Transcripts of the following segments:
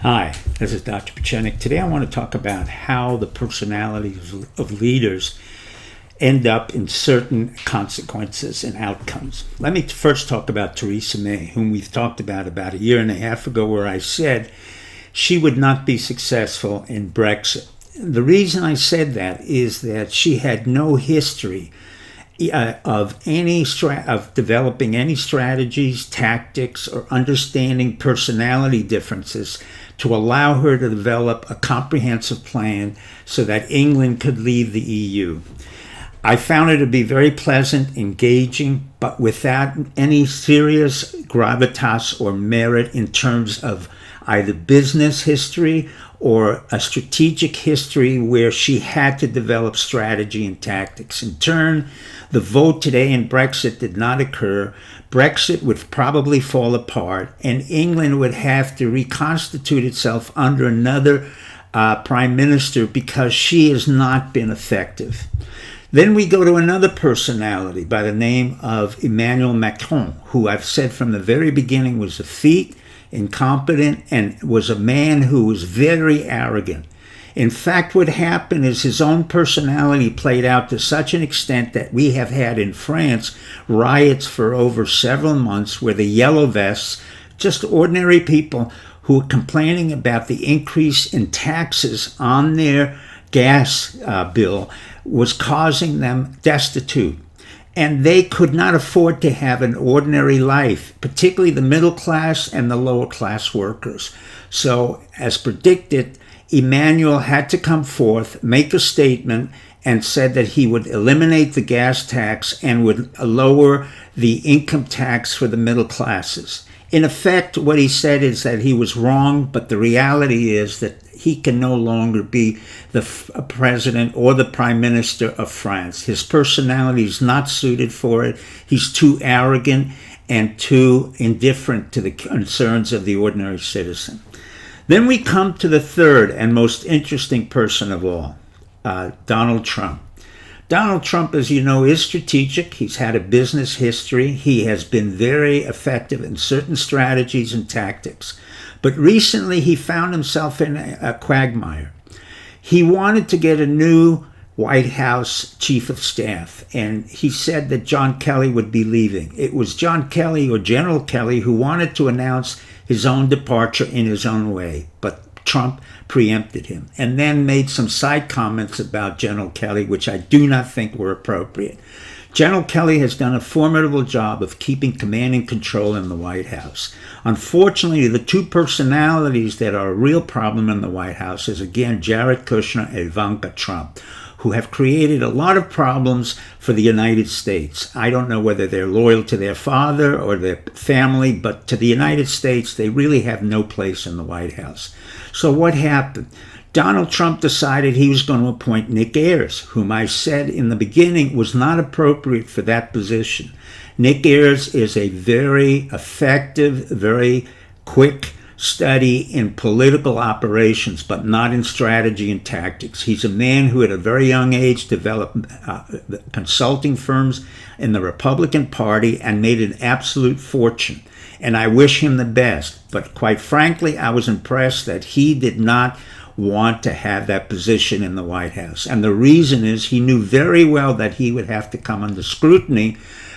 Hi, this is Dr. Pachenik. Today I want to talk about how the personalities of leaders end up in certain consequences and outcomes. Let me first talk about Theresa May, whom we've talked about a year and a half ago, where I said she would not be successful in Brexit. The reason I said that is that she had no history of developing any strategies, tactics, or understanding personality differences to allow her to develop a comprehensive plan so that England could leave the EU. I found it to be very pleasant, engaging, but without any serious gravitas or merit in terms of either business history or a strategic history where she had to develop strategy and tactics. In turn, the vote today in Brexit did not occur. Brexit would probably fall apart, and England would have to reconstitute itself under another prime minister because she has not been effective. Then we go to another personality by the name of Emmanuel Macron, who I've said from the very beginning was effete, incompetent, and was a man who was very arrogant. In fact, what happened is his own personality played out to such an extent that we have had in France riots for over several months where the yellow vests, just ordinary people who were complaining about the increase in taxes on their gas bill, was causing them destitute. And they could not afford to have an ordinary life, particularly the middle class and the lower class workers. So, as predicted, Emmanuel had to come forth, make a statement, and said that he would eliminate the gas tax and would lower the income tax for the middle classes. In effect, what he said is that he was wrong, but the reality is that he can no longer be the president or the prime minister of France. His personality is not suited for it. He's too arrogant and too indifferent to the concerns of the ordinary citizen. Then we come to the third and most interesting person of all, Donald Trump. Donald Trump, as you know, is strategic. He's had a business history. He has been very effective in certain strategies and tactics. But recently he found himself in a quagmire. He wanted to get a new White House chief of staff, and he said that John Kelly would be leaving. It was John Kelly, or General Kelly, who wanted to announce his own departure in his own way, but Trump preempted him and then made some side comments about General Kelly, which I do not think were appropriate. General Kelly has done a formidable job of keeping command and control in the White House. Unfortunately, the two personalities that are a real problem in the White House is, again, Jared Kushner and Ivanka Trump, who have created a lot of problems for the United States. I don't know whether they're loyal to their father or their family, but to the United States, they really have no place in the White House. So what happened? Donald Trump decided he was going to appoint Nick Ayers, whom I said in the beginning was not appropriate for that position. Nick Ayers is a very effective, very quick study in political operations, but not in strategy and tactics. He's a man who at a very young age developed consulting firms in the Republican Party and made an absolute fortune. And I wish him the best. But quite frankly, I was impressed that he did not want to have that position in the White House. And the reason is he knew very well that he would have to come under scrutiny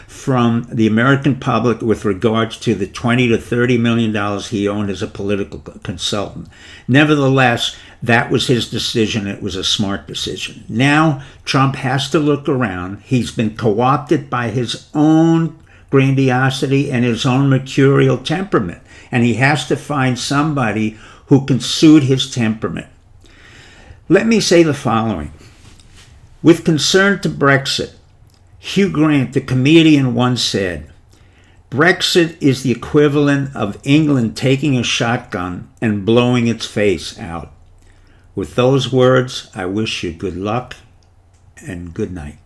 from the American public with regards to the $20 to $30 million he owned as a political consultant. Nevertheless, that was his decision. It was a smart decision. Now, Trump has to look around. He's been co-opted by his own grandiosity and his own mercurial temperament, and he has to find somebody who can suit his temperament. Let me say the following. With concern to Brexit, Hugh Grant, the comedian, once said, "Brexit is the equivalent of England taking a shotgun and blowing its face out." With those words, I wish you good luck and good night.